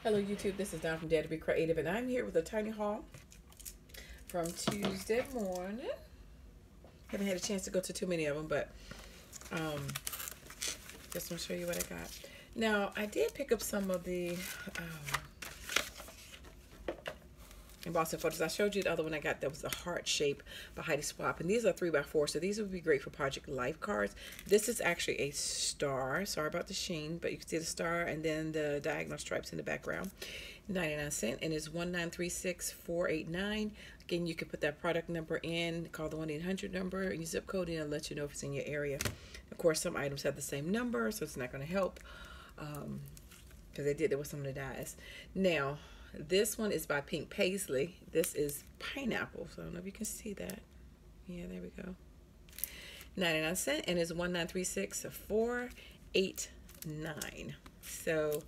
Hello YouTube, this is Dawn from Dare to Be Creative, and I'm here with a tiny haul from Tuesday morning. Haven't had a chance to go to too many of them, but just want to show you what I got. Now, I did pick up some of the embossing photos. I showed you the other one I got that was a heart shape by Heidi Swapp, and these are 3x4, so these would be great for Project Life cards. This is actually a star. Sorry about the sheen, but you can see the star and then the diagonal stripes in the background. 99¢, and it's 1936489. Again, you can put that product number in, call the 1-800 number, and your zip code, and it'll let you know if it's in your area. Of course, some items have the same number, so it's not going to help because they did it with some of the dies. Now, this one is by Pink Paisley. This is pineapple, so I don't know if you can see that. Yeah, there we go. 99¢, and it's 1936489. So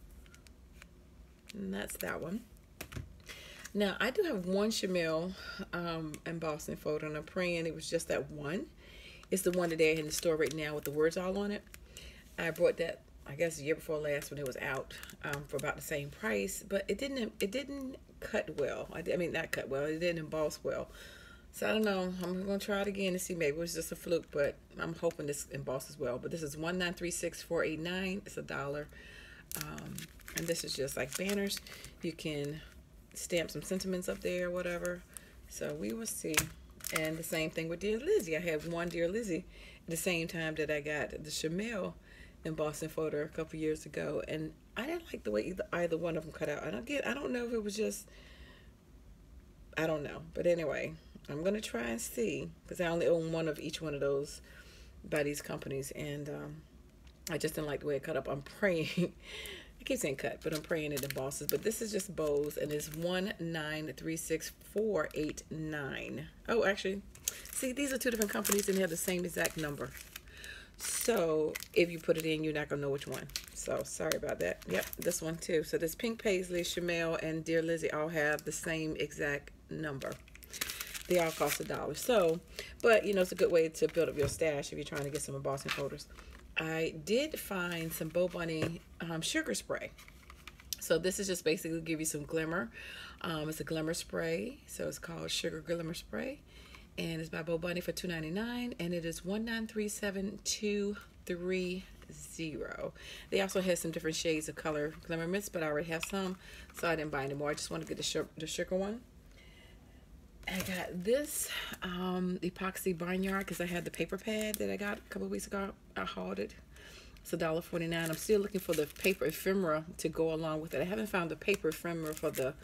that's that one. Now, I do have one Chamel embossing photo, and I'm praying it was just that one. It's the one that they're in the store right now with the words all on it. I bought that, I guess, the year before last when it was out for about the same price, but it didn't cut well. I mean, not cut well. It didn't emboss well. So I don't know. I'm gonna try it again to see. Maybe it was just a fluke, but I'm hoping this embosses well. But this is 1936489. It's $1, and this is just like banners. You can stamp some sentiments up there, whatever. So we will see. And the same thing with Dear Lizzie. I have one Dear Lizzie at the same time that I got the Chamel embossing photo a couple years ago, and I didn't like the way either one of them cut out. I don't know if it was just, I don't know, but anyway, I'm gonna try and see, because I only own one of each one of those by these companies, and I just didn't like the way it cut up. I'm praying I keep saying cut, but I'm praying it embosses. But this is just bows, and it's 1936489. Oh, actually, see, these are two different companies and they have the same exact number. So if you put it in, you're not gonna know which one. So sorry about that. Yep, this one too. So this Pink Paisley, Chamel, and Dear Lizzie all have the same exact number. They all cost $1. So, but you know, it's a good way to build up your stash if you're trying to get some embossing folders. I did find some Bo Bunny sugar spray. So this is just basically give you some glimmer. It's a glimmer spray. So it's called Sugar Glimmer Spray. And it's by Bo Bunny for $2.99. And it is 1937230. They also have some different shades of color glimmer mints, but I already have some, so I didn't buy any more. I just want to get the sugar one. I got this epoxy barnyard because I had the paper pad that I got a couple of weeks ago. I hauled it. It's $1.49. I'm still looking for the paper ephemera to go along with it. I haven't found the paper ephemera for the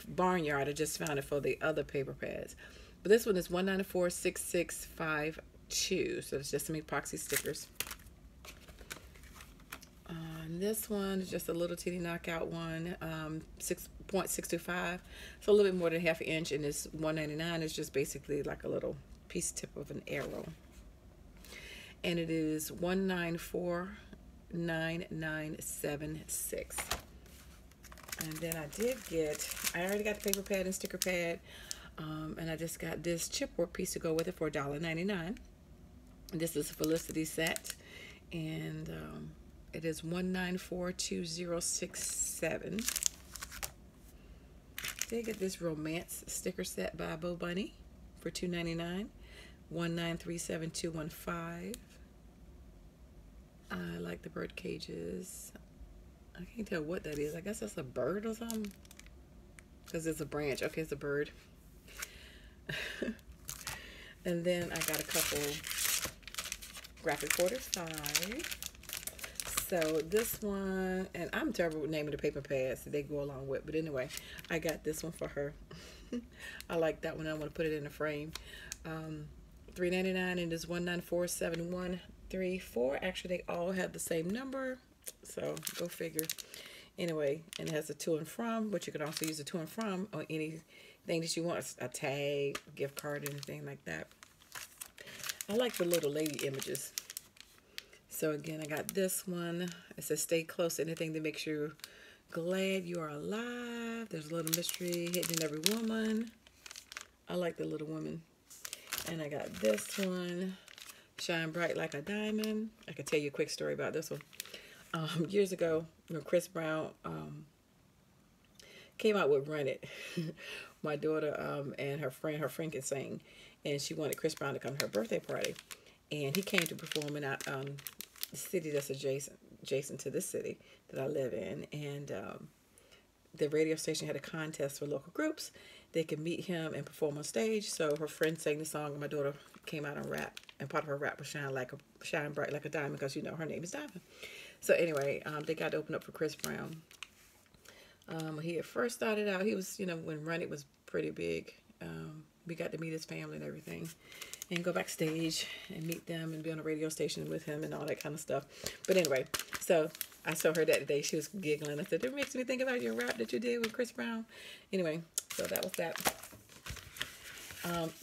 barnyard. I just found it for the other paper pads. But this one is 1946652. So it's just some epoxy stickers. And this one is just a little teeny knockout one, 6.625, so a little bit more than half an inch, and it's $1.99. It's just basically like a little piece tip of an arrow, and it is 1949976. And then I already got the paper pad and sticker pad, and I just got this chipboard piece to go with it for $1.99. This is a Felicity set, and it is 1942067. Did get this romance sticker set by Bo Bunny for $2.99. 1937215. I like the bird cages. I can't tell what that is. I guess that's a bird or something, because it's a branch. Okay, it's a bird. And then I got a couple graphic quarter 5. So this one, and I'm terrible with naming the paper pads that they go along with, but anyway, I got this one for her. I like that one. I want to put it in a frame. $3.99, and it is 1947134. Actually, they all have the same number, so go figure. Anyway, and it has a to and from, but you can also use a to and from on anything that you want, a tag, gift card, anything like that. I like the little lady images. So again, I got this one. It says stay close to anything that makes you glad you are alive. There's a little mystery hidden in every woman. I like the little woman. And I got this one, shine bright like a diamond. I can tell you a quick story about this one. Years ago, when Chris Brown came out with Run It. My daughter and her friend can sing, and she wanted Chris Brown to come to her birthday party, and he came to perform in the city that's adjacent to this city that I live in, and the radio station had a contest for local groups. They could meet him and perform on stage. So her friend sang the song, and my daughter came out and rap, and part of her rap was shine bright like a diamond, because you know her name is Diamond. So anyway, they got to open up for Chris Brown. When he had first started out, he was, when Run It was pretty big. We got to meet his family and everything, and go backstage and meet them and be on a radio station with him and all that kind of stuff. But anyway, so I saw her that day. She was giggling. I said, it makes me think about your rap that you did with Chris Brown. Anyway, so that was that.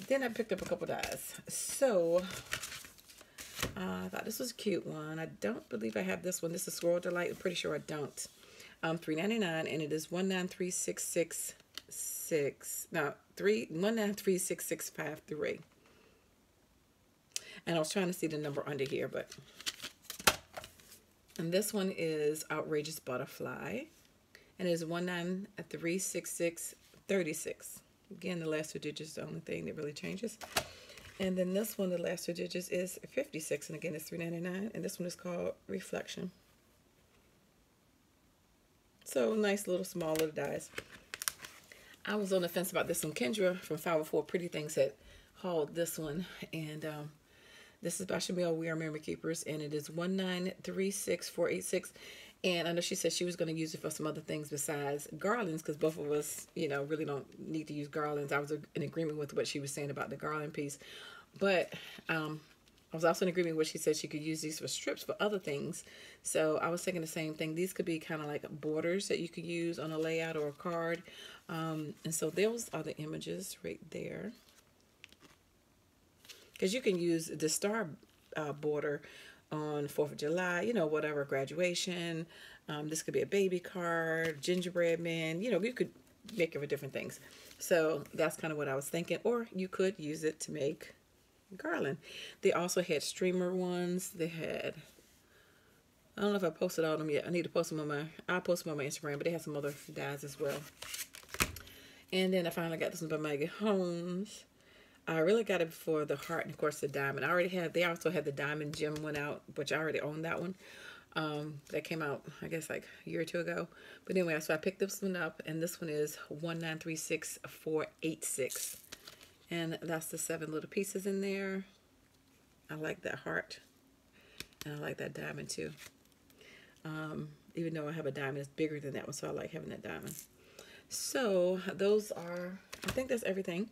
Then I picked up a couple dies. So I thought this was a cute one. I don't believe I have this one. This is Swirl Delight. I'm pretty sure I don't. $3.99, and it is 19366. No, 1936653. And I was trying to see the number under here, but. And this one is Outrageous Butterfly, and it is 1936636. Again, the last two digits is the only thing that really changes. And then this one, the last two digits is 56, and again, it's $3.99. And this one is called Reflection. So nice little small little dies. I was on the fence about this one. Kendra from 504 Pretty Things had hauled this one, and this is by Shamil We Are Memory Keepers, and it is 1936486. And I know she said she was going to use it for some other things besides garlands, because both of us, really don't need to use garlands. I was in agreement with what she was saying about the garland piece. But I was also in agreement with what she said she could use these for strips for other things. So I was thinking the same thing. These could be kind of like borders that you could use on a layout or a card. And so those are the images right there. Because you can use the star border on 4th of July, whatever, graduation. This could be a baby card, gingerbread man. You could make it for different things. So that's kind of what I was thinking. Or you could use it to make garland. They also had streamer ones. They had, I don't know if I posted all of them yet. I need to post them I'll post them on my Instagram, but they had some other dies as well. And then I finally got this one by Maggie Holmes. I really got it for the heart and, of course, the diamond. They also had the diamond gem one out, which I already owned that one. That came out, I guess, like a year or two ago. But anyway, so I picked this one up, and this one is 1936486. And that's the 7 little pieces in there. I like that heart, and I like that diamond, too. Even though I have a diamond, it's bigger than that one, so I like having that diamond. So those are, I think that's everything.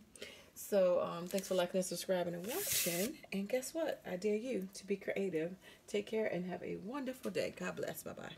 So thanks for liking and subscribing and watching. And guess what? I dare you to be creative. Take care and have a wonderful day. God bless. Bye-bye.